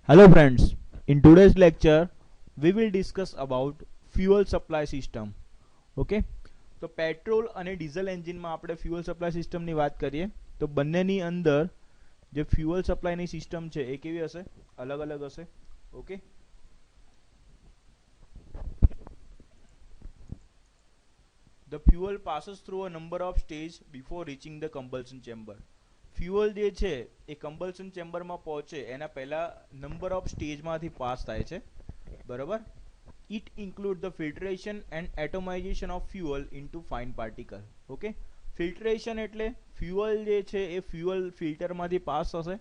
Hello friends, in today's lecture we will discuss about fuel supply system. Okay, તો petrol અને diesel એન્જિનમાં આપણે fuel supply સિસ્ટમની વાત કરીએ તો બંનેની અંદર જે ફ્યુઅલ સપ્લાયની સિસ્ટમ છે એ કેવી હશે? અલગ અલગ હશે. Okay, the fuel passes through a number of stage before reaching the combustion chamber. Fuel જે છે એ કમ્બલ્શન ચેમ્બરમાં પહોંચે એના પહેલા નંબર ઓફ સ્ટેજમાંથી પાસ થાય છે, બરાબર. It include the filtration and atomization of fuel into fine particle. Okay, filtration એટલે ફ્યુઅલ જે છે એ ફ્યુઅલ ફિલ્ટરમાંથી પાસ થશે.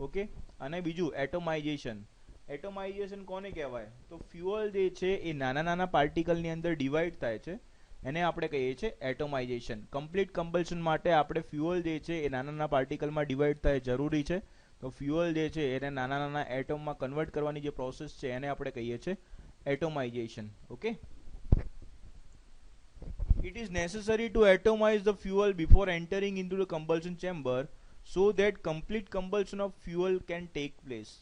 ઓકે, અને બીજું એટોમાઇઝેશન. એટોમાઇઝેશન કોને કહેવાય? તો ફ્યુઅલ જે છે એ નાના નાના પાર્ટિકલની અંદર ડિવાઈડ થાય છે, એને આપણે કહીએ છીએ એટોમાઇઝેશન. કમ્પ્લીટ કમ્બલ્શન માટે આપણે ફ્યુઅલ જે છે એ નાના નાના પાર્ટિકલમાં ડિવાઈડ થાય જરૂરી છે. તો ફ્યુઅલ જે છે એને નાના નાના એટમમાં કન્વર્ટ કરવાની જે પ્રોસેસ છે એને આપણે કહીએ છીએ atomization. Okay, it is necessary to atomize the fuel before entering into the combustion chamber so that complete combustion of fuel can take place.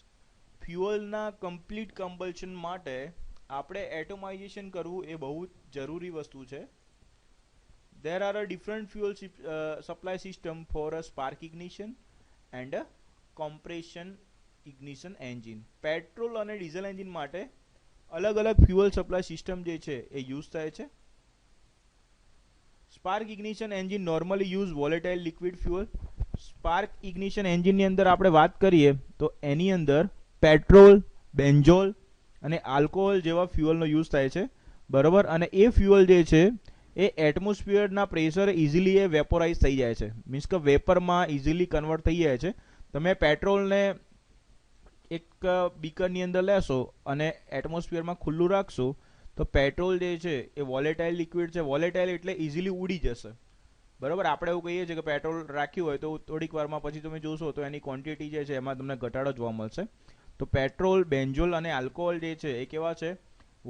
ફ્યુઅલના કમ્પ્લીટ કમ્બલ્શન માટે આપણે એટોમાઇઝેશન કરવું એ બહુ જરૂરી વસ્તુ છે. There are a different fuel supply system for a spark ignition and a compression ignition engine. Petrol અને diesel engine માટે અલગ અલગ ફ્યુઅલ સપ્લાય સિસ્ટમ જે છે એ યુઝ થાય છે. Spark ignition engine normally use volatile liquid fuel. Spark ignition એન્જિનની અંદર આપણે વાત કરીએ તો એની અંદર પેટ્રોલ, બેન્ઝોલ અને આલ્કોહોલ જેવા ફ્યુઅલનો યુઝ થાય છે, બરાબર. અને એ ફ્યુઅલ જે છે એ એટમોસ્ફિયરના પ્રેશરે ઇઝીલી એ વેપોરાઇઝ થઈ જાય છે, મીન્સ કે વેપરમાં ઇઝીલી કન્વર્ટ થઈ જાય છે. તમે પેટ્રોલને એક બીકરની અંદર લેશો અને એટમોસ્ફિયરમાં ખુલ્લું રાખશો તો પેટ્રોલ જે છે એ વોલેટાઇલ લિક્વિડ છે. વોલેટાઇલ એટલે ઇઝીલી ઉડી જશે, બરાબર. આપણે એવું કહીએ છીએ કે પેટ્રોલ રાખ્યું હોય તો થોડીક વારમાં પછી તમે જોશો તો એની ક્વોન્ટિટી જે છે એમાં તમને ઘટાડો જોવા મળશે. તો પેટ્રોલ, બેન્ઝોલ અને આલ્કોહોલ જે છે એ કેવા છે?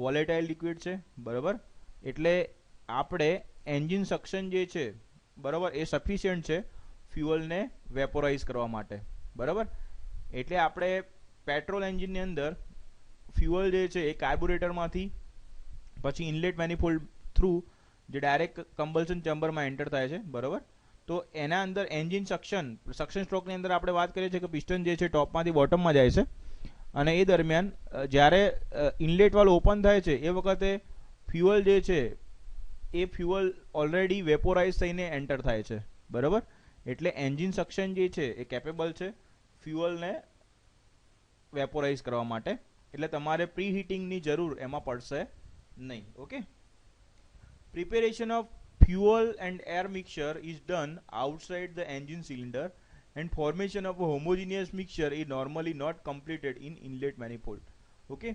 વોલેટાઇલ લિક્વિડ છે, બરાબર. એટલે આપણે એન્જિન સક્શન જે છે, બરાબર, એ સફિશિયન્ટ છે ફ્યુઅલને વેપોરાઇઝ કરવા માટે, બરાબર. એટલે આપણે પેટ્રોલ એન્જિનની અંદર ફ્યુઅલ જે છે એ કાર્બોરેટરમાંથી પછી ઇનલેટ મેનિફોલ્ડ થ્રુ જે ડાયરેક્ટ કમ્બલ્શન ચેમ્બરમાં એન્ટર થાય છે, બરાબર. તો એના અંદર એન્જિન સક્શન સ્ટ્રોકની અંદર આપણે વાત કરીએ છીએ કે પિસ્ટન જે છે ટોપમાંથી બોટમમાં જાય છે, અને એ દરમિયાન જ્યારે ઇનલેટ વાલ્વ ઓપન થાય છે એ વખતે ફ્યુઅલ જે છે એ ફ્યુઅલ ઓલરેડી વેપોરાઇઝ થઈને એન્ટર થાય છે, બરાબર. એટલે એન્જિન સક્શન જે છે એ કેપેબલ છે ફ્યુઅલને વેપોરાઇઝ કરવા માટે. એટલે તમારે પ્રી હીટિંગની જરૂર એમાં પડશે નહીં. Okay, preparation of fuel and air mixture is done outside the engine cylinder and formation of a homogeneous mixture is normally not completed in inlet manifold. Okay,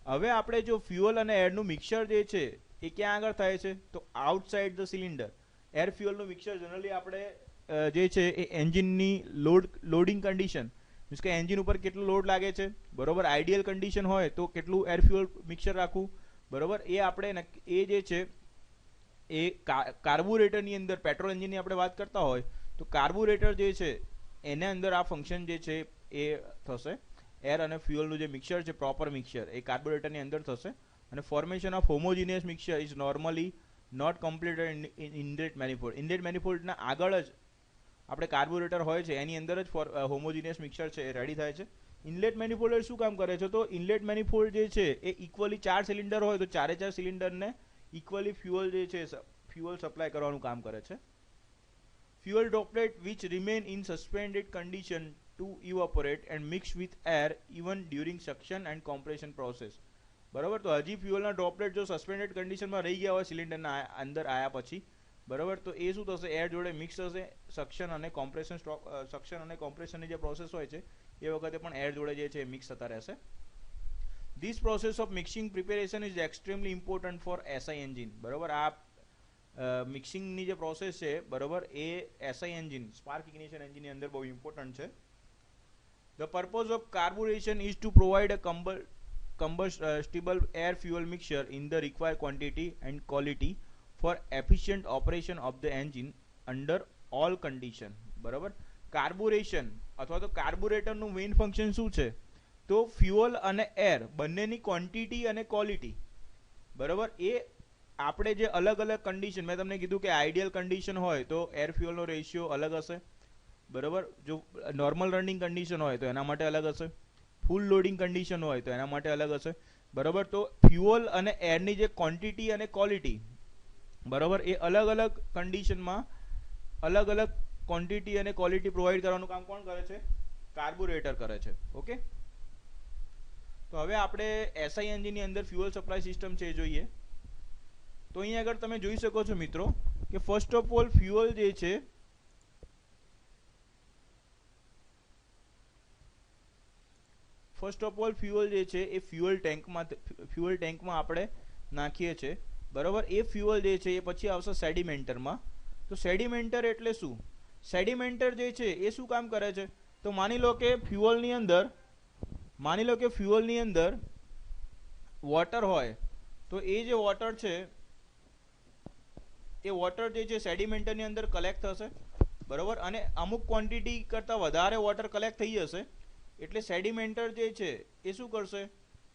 હવે આપણે જો ફ્યુઅલ અને એરનું મિક્સર જે છે એ ક્યાં આગળ થાય છે? તો આઉટસાઇડ ધ સિલિન્ડર. એર ફ્યુઅલનું મિક્સર જનરલી આપણે જે છે એ એન્જિનની લોડિંગ કન્ડિશન, મીન્સ કે એન્જિન ઉપર કેટલો લોડ લાગે છે, બરોબર, આઈડિયલ કન્ડિશન હોય તો કેટલું એર ફ્યુઅલ મિક્સર રાખવું, બરોબર, એ આપણે એ જે છે એ કાર્બોરેટરની અંદર પેટ્રોલ એન્જિનની આપણે વાત કરતા હોય તો કાર્બોરેટર જે છે એના અંદર આ ફંક્શન જે છે એ થશે. એર અને ફ્યુઅલનું જે મિક્સર છે, પ્રોપર મિક્સર, એ કાર્બોરેટરની અંદર થશે. અને formation of homogeneous mixer is normally not completed in inlet manifold. Inlet મેનિફોલ્ડના આગળ જ આપણે કાર્બોરેટર હોય છે એની અંદર જ હોમોજીનિયસ મિક્સર છે એ રેડી થાય છે. ઇનલેટ મેનિફોલ્ડ શું કામ કરે છે? તો ઇનલેટ મેનિફોલ્ડ જે છે એ ઇક્વલી 4 સિલિન્ડર હોય તો 4 સિલિન્ડરને ઇક્વલી ફ્યુઅલ જે છે ફ્યુઅલ સપ્લાય કરવાનું કામ કરે છે. Fuel droplet which remain in suspended condition to evaporate and mix with air even during suction and compression process, બરાબર. તો હજી ફ્યુઅલના ડ્રોપલેટ જો સસ્પેન્ડેડ કન્ડિશનમાં રહી ગયા હોય સિલિન્ડરના અંદર આવ્યા પછી, બરાબર, તો એ શું થશે? એર જોડે મિક્સ થશે. સક્શન અને કોમ્પ્રેશનની જે પ્રોસેસ હોય છે એ વખતે પણ એર જોડે જે છે મિક્સ થતા રહેશે. This process of mixing preparation is extremely important for SI engine, બરાબર. આ મિક્સિંગની જે પ્રોસેસ છે, બરાબર, એ SI એન્જિન, સ્પાર્ક ઇગ્નિશન એન્જિનની અંદર બહુ ઇમ્પોર્ટન્ટ છે. The purpose of carburation is to provide a combustible air fuel mixture in the required quantity and quality for efficient operation of the engine under all condition, બરાબર. કાર્બોરેશન અથવા તો કાર્બોરેટરનું main function શું છે? તો તો ફ્યુઅલ અને air બંનેની quantity અને ક્વોલિટી, બરોબર, એ આપણે જે અલગ અલગ કન્ડિશન, મેં તમને કીધું કે આઈડિયલ કન્ડિશન હોય તો એર ફ્યુઅલનો રેશિયો અલગ હશે, બરોબર. જો નોર્મલ રનિંગ કન્ડિશન હોય તો એના માટે અલગ હશે, ફૂલ લોડિંગ કન્ડિશન હોય તો એના માટે અલગ હશે, બરોબર. તો ફ્યુઅલ અને એરની જે ક્વોન્ટિટી અને ક્વોલિટી, બરોબર, એ અલગ અલગ કન્ડિશનમાં અલગ અલગ ક્વોન્ટિટી અને ક્વોલિટી પ્રોવાઈડ કરવાનું કામ કોણ કરે છે? કાર્બોરેટર કરે છે. ઓકે, તો હવે આપણે એસઆઈ એન્જિનની અંદર ફ્યુઅલ સપ્લાય સિસ્ટમ છે જોઈએ. તો અહીંયા આગળ તમે જોઈ શકો છો મિત્રો કે ફર્સ્ટ ઓફ ઓલ ફ્યુઅલ જે છે એ ફ્યુઅલ ટેન્કમાં આપણે નાખીએ છીએ, બરોબર. એ ફ્યુઅલ જે છે એ પછી આવશે સેડિમેન્ટરમાં. તો સેડિમેન્ટર એટલે શું? સેડિમેન્ટર જે છે એ શું કામ કરે છે? તો માની લો કે ફ્યુઅલની અંદર વોટર હોય, તો એ જે વોટર છે એ વોટર જે છે સેડિમેન્ટરની અંદર કલેક્ટ થશે, બરોબર. અને અમુક ક્વોન્ટિટી કરતાં વધારે વોટર કલેક્ટ થઈ જશે એટલે સેડિમેન્ટર જે છે એ શું કરશે?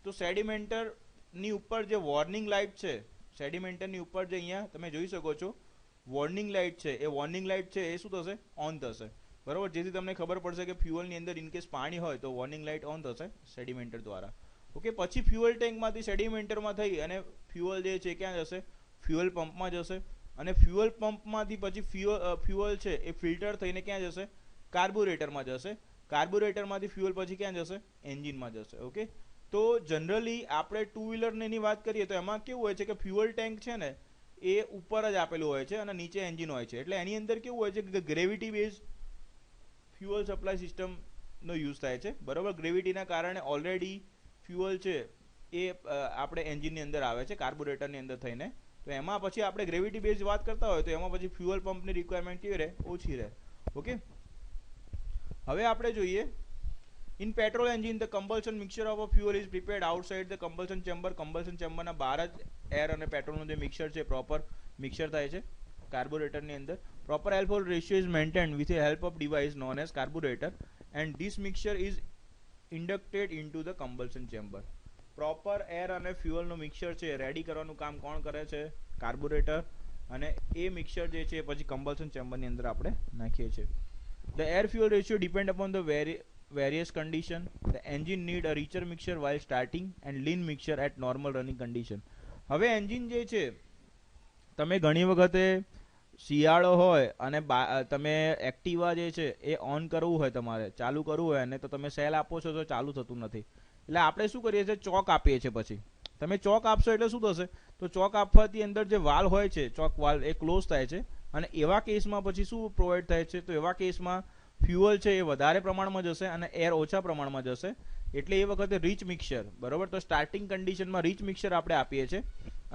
તો સેડિમેન્ટરની ઉપર જે વોર્નિંગ લાઇટ છે, સેડિમેન્ટરની ઉપર જે અહીંયા તમે જોઈ શકો છો વોર્નિંગ લાઇટ છે, એ વોર્નિંગ લાઇટ છે એ શું થશે? ઓન થશે, બરોબર. જેથી તમને ખબર પડશે કે ફ્યુઅલની અંદર ઇનકેસ પાણી હોય તો વોર્નિંગ લાઇટ ઓન થશે સેડિમેન્ટર દ્વારા. ઓકે, પછી ફ્યુઅલ ટેન્કમાંથી સેડિમેન્ટરમાં થઈ અને ફ્યુઅલ જે છે ક્યાં જશે? ફ્યુઅલ પંપમાં જશે. અને ફ્યુઅલ પંપમાંથી પછી ફ્યુઅલ છે એ ફિલ્ટર થઈને ક્યાં જશે? કાર્બોરેટરમાં જશે. કાર્બોરેટરમાંથી ફ્યુઅલ પછી ક્યાં જશે? એન્જિનમાં જશે. ઓકે, તો જનરલી આપણે ટુ વ્હીલરની વાત કરીએ તો એમાં કેવું હોય છે કે ફ્યુઅલ ટેન્ક છે ને એ ઉપર જ આપેલું હોય છે અને નીચે એન્જિન હોય છે. એટલે એની અંદર કેવું હોય છે કે ગ્રેવિટી બેઝ ફ્યુઅલ સપ્લાય સિસ્ટમનો યુઝ થાય છે, બરોબર. ગ્રેવિટીના કારણે ઓલરેડી ફ્યુઅલ છે એ આપણે એન્જિનની અંદર આવે છે કાર્બોરેટરની અંદર થઈને. તો એમાં પછી આપણે ગ્રેવિટી બેઝ વાત કરતા હોય તો એમાં પછી ફ્યુઅલ પંપની રિક્વાયરમેન્ટ કેવી રહે? ઓછી રહે. ઓકે, હવે આપણે જોઈએ in petrol engine the combustion mixture of a fuel is prepared outside the combustion chamber. Combustion ચેમ્બરના બહાર જ એર અને પેટ્રોલનું જે મિક્સચર છે પ્રોપર મિક્સચર થાય છે કાર્બોરેટરની અંદર. Proper alcohol ratio is maintained with the help of device known as carburetor and this mixture is inducted into the combustion chamber. Proper air અને ફ્યુઅલનું મિક્સચર છે રેડી કરવાનું કામ કોણ કરે છે? કાર્બોરેટર. અને એ મિક્સચર જે છે પછી કમ્બલ્શન ચેમ્બરની અંદર આપણે નાખીએ છીએ. The air fuel ratio depend upon the various condition. The engine need a richer mixture while starting and lean mixture at normal running condition. હવે એન્જિન જે છે તમે ઘણી વખતે શિયાળો હોય અને તમે એક્ટિવા જે છે એ ઓન કરવું હોય, તમારે ચાલુ કરવું હોય અને તો તમે સેલ આપો છો તો ચાલુ થતું નથી. એટલે આપણે શું કરીએ છીએ? ચોક આપીએ છીએ. પછી તમે ચોક આપશો એટલે શું થશે? તો ચોક આપવાથી અંદર જે વાલ હોય છે, ચોક વાલ, એ ક્લોઝ થાય છે. અને એવા કેસમાં પછી શું પ્રોવાઈડ થાય છે? તો એવા કેસમાં ફ્યુઅલ છે એ વધારે પ્રમાણમાં જશે અને એર ઓછા પ્રમાણમાં જશે. એટલે એ વખતે રીચ મિક્સચર, બરોબર. તો સ્ટાર્ટિંગ કન્ડિશનમાં રીચ મિક્સચર આપણે આપીએ છીએ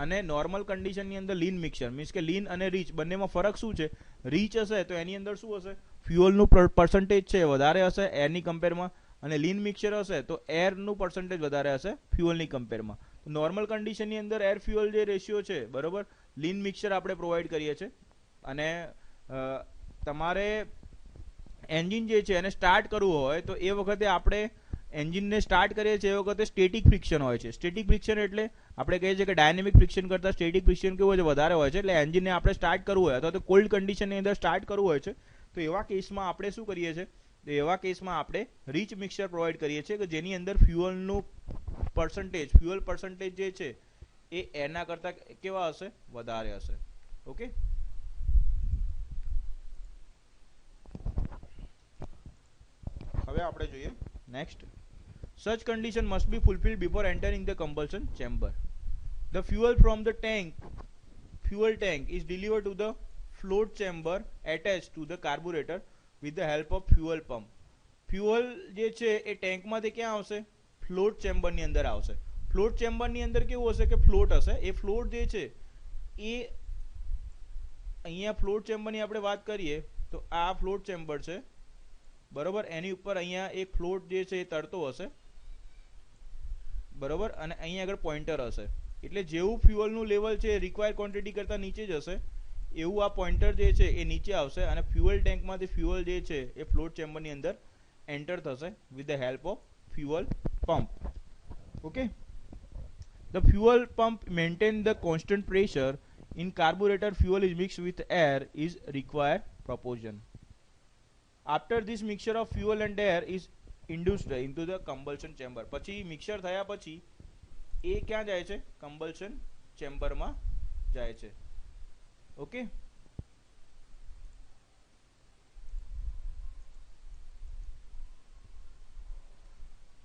અને નોર્મલ કન્ડિશનની અંદર લીન મિક્સચર, મીન્સ કે લીન અને રીચ બંનેમાં ફરક શું છે? રીચ હશે તો એની અંદર શું હશે? ફ્યુઅલનું પર્સન્ટેજ છે વધારે હશે એરની કમ્પેરમાં, અને લીન મિક્સચર હશે તો એરનું પર્સન્ટેજ વધારે હશે ફ્યુઅલની કમ્પેરમાં. તો નોર્મલ કન્ડિશનની અંદર એર ફ્યુઅલ જે રેશિયો છે, બરોબર, લીન મિક્સચર આપણે પ્રોવાઈડ કરીએ છીએ. અને તમારે એન્જિન જે છે એને સ્ટાર્ટ કરવું હોય તો એ વખતે આપણે એન્જિનને સ્ટાર્ટ કરીએ છીએ એ વખતે સ્ટેટિક ફ્રિક્શન હોય છે. સ્ટેટિક ફ્રિક્શન એટલે આપણે કહીએ છીએ કે ડાયનેમિક ફ્રિક્શન કરતાં સ્ટેટિક ફ્રિક્શન કેવું હોય છે? વધારે હોય છે. એટલે એન્જિનને આપણે સ્ટાર્ટ કરવું હોય અથવા તો કોલ્ડ કન્ડિશનની અંદર સ્ટાર્ટ કરવું હોય છે તો એવા કેસમાં આપણે શું કરીએ છીએ? તો એવા કેસમાં આપણે રીચ મિક્સચર પ્રોવાઈડ કરીએ છીએ કે જેની અંદર ફ્યુઅલ પર્સન્ટેજ જે છે એ એના કરતાં કેવા હશે? વધારે હશે. ઓકે, હવે આપણે જોઈએ next. Such condition must be fulfilled before entering the combustion chamber. The fuel from the fuel tank is delivered to the float chamber attached to the carburetor with the help of fuel pump. Fuel જે છે એ ટેન્કમાંથી ક્યાં આવશે? Float ચેમ્બરની અંદર આવશે. Float ચેમ્બરની અંદર કેવું હશે? કે ફ્લોટ હશે. એ ફ્લોટ જે છે એ અહીંયા ફ્લોટ ચેમ્બરની આપણે વાત કરીએ તો આ ફ્લોટ ચેમ્બર છે, બરોબર. એની ઉપર અહીંયા એક ફ્લોટ જે છે એ તરતો હશે, બરોબર. અને અહીંયા આગળ પોઇન્ટર હશે. એટલે જેવું ફ્યુઅલનું લેવલ છે રિક્વાયર ક્વોન્ટિટી કરતાં નીચે જશે એવું આ પોઇન્ટર જે છે એ નીચે આવશે અને ફ્યુઅલ ટેન્કમાંથી ફ્યુઅલ જે છે એ ફ્લોટ ચેમ્બરની અંદર એન્ટર થશે with the help of fuel pump. Okay, the fuel pump maintain the constant pressure in carburetor. Fuel is mixed with air is required proportion. After this mixture of fuel and air is induced into the combustion chamber. પછી mixer થયા પછી એ ક્યાં જાય છે? કમ્બલ્શન ચેમ્બરમાં જાય છે. Okay,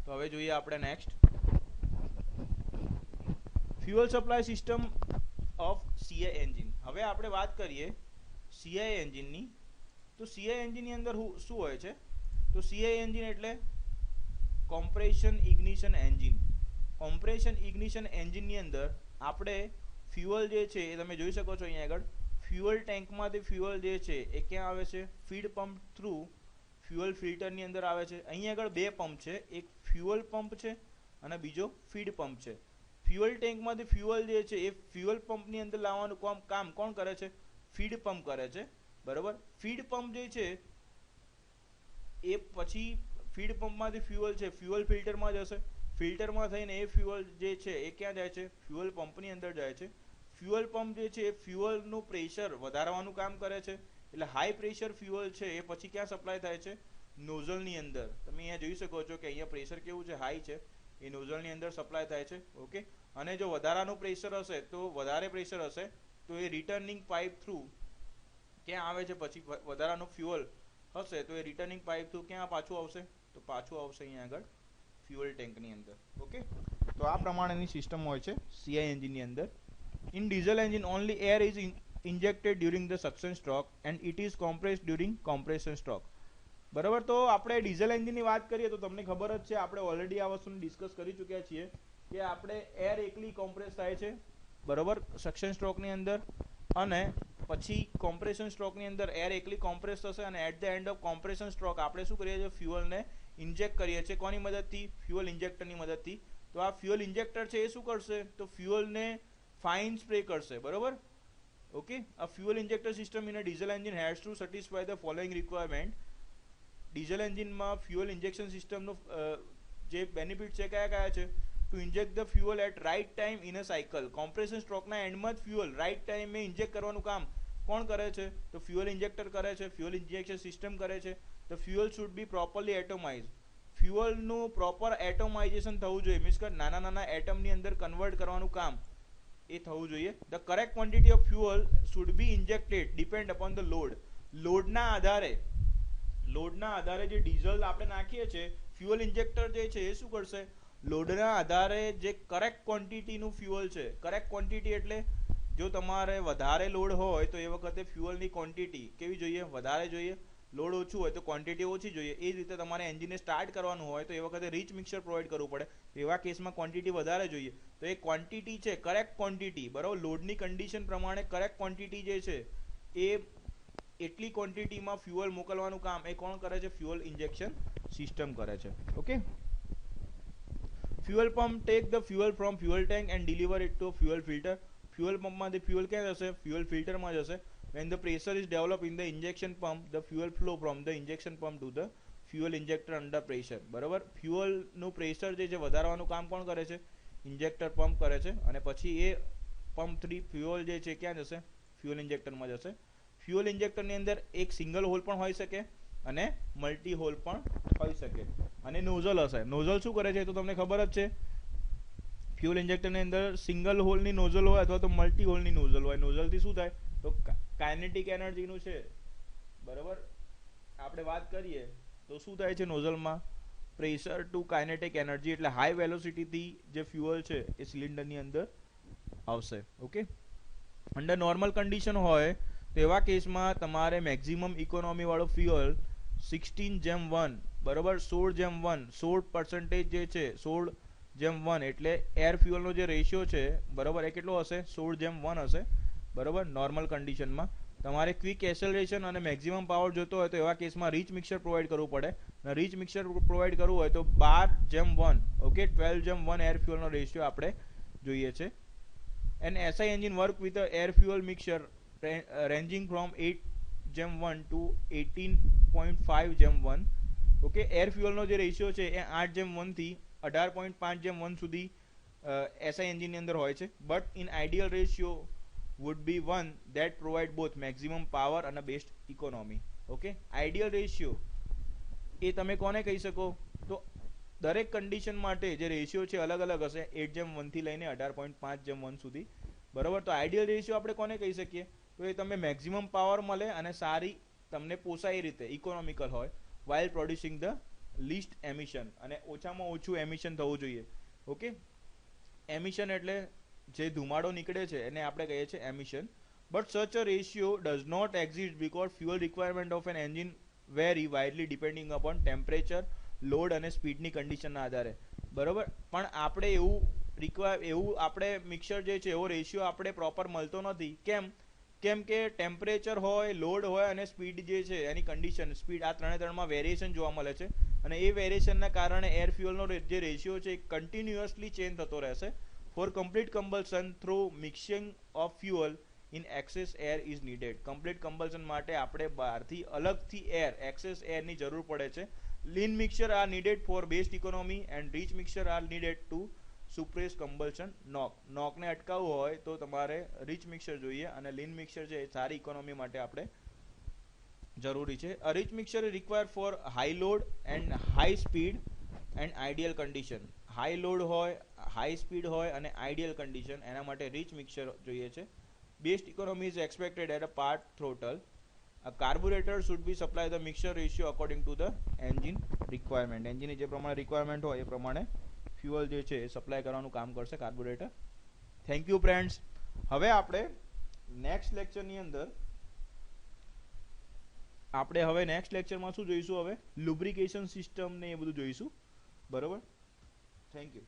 તો હવે જોઈએ આપણે next fuel supply system of CI engine. હવે આપણે વાત કરીએ સીઆઈ એન્જિનની. તો સીઆઈ એન્જિનની અંદર શું હોય છે? તો સીઆઈ એન્જિન એટલે compression ignition engine. Compression ignition એન્જિનની અંદર આપણે ફ્યુઅલ જે છે એ તમે જોઈ શકો છો અહીંયા આગળ. ફ્યુઅલ ટેન્કમાંથી ફ્યુઅલ જે છે એ ક્યાં આવે છે? ફીડ પંપ થ્રુ ફ્યુઅલ ફિલ્ટરની અંદર આવે છે. અહીંયા આગળ બે પંપ છે, એક ફ્યુઅલ પંપ છે અને બીજો ફીડ પંપ છે. ફ્યુઅલ ટેન્કમાંથી ફ્યુઅલ જે છે એ ફ્યુઅલ પંપની અંદર લાવવાનું કામ કોણ કરે છે? ફીડ પંપ કરે છે. બરોબર. ફીડ પંપ જે છે એ પછી ફીડ પંપમાંથી ફ્યુઅલ છે ફ્યુઅલ ફિલ્ટરમાં જશે. ફિલ્ટરમાં થઈને એ ફ્યુઅલ જે છે એ ક્યાં જાય છે? ફ્યુઅલ પંપની અંદર જાય છે. ફ્યુઅલ પંપ જે છે એ ફ્યુઅલનું પ્રેશર વધારવાનું કામ કરે છે. એટલે હાઈ પ્રેશર ફ્યુઅલ છે એ પછી ક્યાં સપ્લાય થાય છે? નોઝલની અંદર. તમે અહીંયા જોઈ શકો છો કે અહીંયા પ્રેશર કેવું છે? હાઈ છે. એ નોઝલની અંદર સપ્લાય થાય છે. ઓકે, અને જો વધારાનું પ્રેશર હશે તો વધારે પ્રેશર હશે તો એ રિટર્નિંગ પાઇપ થ્રુ ક્યાં આવે છે? પછી વધારાનું ફ્યુઅલ હશે તો એ રિટર્નિંગ પાઇપ થ્રુ ક્યાં પાછું આવશે? તો પાછું આવશે અહીંયા આગળ ફ્યુઅલ ટેન્કની અંદર. ઓકે, તો આ પ્રમાણેની સિસ્ટમ હોય છે સીઆઈ એન્જિનની અંદર. In diesel engine only air is injected during the suction stroke and it is compressed during compression stroke. બરાબર. તો આપણે ડીઝલ એન્જિનની વાત કરીએ તો તમને ખબર જ છે, આપણે ઓલરેડી આ વસ્તુને ડિસ્કસ કરી ચૂક્યા છીએ કે આપણે એર એકલી કોમ્પ્રેસ થાય છે. બરાબર, સક્શન સ્ટ્રોકની અંદર, અને પછી કોમ્પ્રેશન સ્ટ્રોકની અંદર એર એકલી કોમ્પ્રેસ થશે અને at the end of compression stroke આપણે શું કરીએ છીએ? ફ્યુઅલને ઇન્જેક્ટ કરીએ છીએ. કોની મદદથી? ફ્યુઅલ ઇન્જેક્ટરની મદદથી. તો આ ફ્યુઅલ ઇન્જેક્ટર છે એ શું કરશે? તો ફ્યુઅલને ફાઇન સ્પ્રે કરશે. બરોબર. Okay, a fuel injector system in a diesel engine has to satisfy the following requirement. Diesel એન્જિનમાં ફ્યુઅલ ઇન્જેક્શન સિસ્ટમનો જે બેનિફિટ છે કયા કયા છે? To inject the fuel at right time in a cycle. Compression સ્ટ્રોકના એન્ડમાં જ ફ્યુઅલ રાઇટ ટાઈમે ઇન્જેક્ટ કરવાનું કામ કોણ કરે છે? તો ફ્યુઅલ ઇન્જેક્ટર કરે છે, ફ્યુઅલ ઇન્જેક્શન સિસ્ટમ કરે છે. The fuel should be properly atomize. ફ્યુઅલનું પ્રોપર એટોમાઇઝેશન થવું જોઈએ, મીન્સ કે નાના નાના એટમની અંદર કન્વર્ટ કરવાનું કામ એ થવું જોઈએ. The correct quantity of fuel should B injected depend upon the load. લોડના આધારે જે ડીઝલ આપણે નાખીએ છીએ, ફ્યુઅલ ઇન્જેક્ટર જે છે એ શું કરશે? લોડના આધારે જે કરેક્ટ ક્વોન્ટિટીનું ફ્યુઅલ છે, કરેક્ટ ક્વોન્ટિટી એટલે જો તમારે વધારે લોડ હોય તો એ વખતે ફ્યુઅલની ક્વોન્ટિટી કેવી જોઈએ? વધારે જોઈએ. લોડ ઓછું હોય તો ક્વોન્ટિટી ઓછી જોઈએ. એ જ રીતે તમારે એન્જિનને સ્ટાર્ટ કરવાનું હોય તો એ વખતે રીચ મિક્સર પ્રોવાઈડ કરવું પડે. એવા કેસમાં ક્વોન્ટિટી વધારે જોઈએ. તો એ ક્વોન્ટિટી છે કરેક્ટ ક્વોન્ટિટી. બરાબર, લોડની કન્ડિશન પ્રમાણે કરેક્ટ ક્વોન્ટિટી જે છે એ એટલી ક્વોન્ટિટીમાં ફ્યુઅલ મોકલવાનું કામ એ કોણ કરે છે? ફ્યુઅલ ઇન્જેક્શન સિસ્ટમ કરે છે. Okay, fuel pump take the fuel from fuel tank and deliver it to fuel filter. Fuel પંપમાંથી ફ્યુઅલ ક્યાં જશે? ફ્યુઅલ ફિલ્ટરમાં જશે. When the pressure is developed in the injection pump, the fuel flow from the injection pump to the fuel injector under pressure. બરાબર, ફ્યુઅલનું pressure જે છે વધારવાનું કામ કોણ કરે છે? ઇન્જેક્ટર પંપ કરે છે. અને પછી એ પંપ થ્રી ફ્યુઅલ જે છે ક્યાં જશે? ફ્યુઅલ ઇન્જેક્ટરમાં જશે. ફ્યુઅલ ઇન્જેક્ટરની અંદર એક સિંગલ હોલ પણ હોઈ શકે અને મલ્ટી હોલ પણ હોઈ શકે. અને નોઝલ હશે. નોઝલ શું કરે છે તો તમને ખબર જ છે. ફ્યુઅલ ઇન્જેક્ટરની અંદર સિંગલ હોલની નોઝલ હોય અથવા તો મલ્ટી હોલની નોઝલ હોય. નોઝલથી શું થાય? તો કાઇનેટિક એનર્જીનું છે. બરાબર, આપણે વાત કરીએ તો શું થાય છે નોઝલમાં? પ્રેશર ટુ કાઇનેટિક એનર્જી, એટલે હાઈ વેલોસિટીથી જે ફ્યુઅલ છે એ સિલિન્ડરની અંદર આવશે. ઓકે, અંડર નોર્મલ કન્ડિશન હોય તો એવા કેસમાં તમારે મેક્સિમમ ઇકોનોમી વાળો ફ્યુઅલ 16:1, બરાબર, 16:1, 16% જે છે 16:1 એટલે એર ફ્યુઅલનો જે રેશિયો છે, બરાબર, એ કેટલો હશે? 16:1 હશે. બરાબર, નોર્મલ કન્ડિશનમાં. તમારે ક્વિક એસેલરેશન અને મેક્સિમમ પાવર જોતો હોય તો એવા કેસમાં રીચ મિક્સર પ્રોવાઈડ કરવું પડે. અને રીચ મિક્સર પ્રોવાઈડ કરવું હોય તો 12:1, ઓકે, 12:1 એર ફ્યુઅલનો રેશિયો આપણે જોઈએ છે. An SI engine work with air fuel mixer ranging from 8:1 to 18.5:1. Okay, air ફ્યુઅલનો જે રેશિયો છે એ 8:1 થી 18.5:1 સુધી એસઆઈ એન્જિનની અંદર હોય છે. But in ideal ratio would be one that provide both maximum power અને best economy. Okay, ideal ratio એ તમે કોને કહી શકો? તો દરેક કન્ડિશન માટે જે રેશિયો છે અલગ અલગ હશે, 8:1 થી લઈને 18.5:1 સુધી. બરોબર, તો આઈડિયલ રેશિયો આપણે કોને કહી શકીએ? તો એ તમે મેક્સિમમ પાવર મળે અને સારી તમને પોસાય એ રીતે ઇકોનોમિકલ હોય, while producing the list emission, અને ઓછામાં ઓછું એમિશન થવું જોઈએ. ઓકે, એમિશન એટલે જે ધુમાડો નીકળે છે એને આપણે કહીએ છીએ emission. But such a ratio does not exist because fuel requirement of an engine vary widely depending upon temperature, load અને સ્પીડની કન્ડિશનના આધારે. બરોબર, પણ આપણે એવું આપણે મિક્સર જે છે એવો રેશિયો આપણે પ્રોપર મળતો નથી. કેમ કે ટેમ્પરેચર હોય, લોડ હોય અને સ્પીડ જે છે એની કન્ડિશન, સ્પીડ, આ ત્રણમાં વેરિએશન જોવા મળે છે. અને એ વેરિએશનના કારણે એર ફ્યુઅલનો જે રેશિયો છે એ કન્ટિન્યુઅસલી ચેન્જ થતો રહેશે. For complete combustion through mixing of fuel in excess air is needed. Complete combustion માટે આપણે બહારથી અલગથી એર, એક્સેસ એરની જરૂર પડે છે. Lean mixer are needed for best economy and rich mixer are needed to suppress combustion નોકને અટકાવવું હોય તો તમારે રીચ મિક્સર જોઈએ, અને લીન મિક્સર છે એ સારી ઇકોનોમી માટે આપણે જરૂરી છે. A rich mixture require for high load and high speed and ideal condition. High load હોય, હાઈ સ્પીડ હોય અને આઈડિયલ કન્ડિશન, એના માટે રીચ મિક્સર જોઈએ છે. Best economy is expected at a part throttle. A carburetor should be supply the mixture ratio according to the engine requirement. એન્જિનની જે પ્રમાણે રિક્વાયરમેન્ટ હોય એ પ્રમાણે ફ્યુઅલ જે છે એ સપ્લાય કરવાનું કામ કરશે કાર્બોરેટર. Thank you friends. હવે આપણે નેક્સ્ટ લેક્ચરની અંદર શું જોઈશું? હવે લુબ્રિકેશન સિસ્ટમ ને એ બધું જોઈશું. બરોબર, થેન્ક યુ.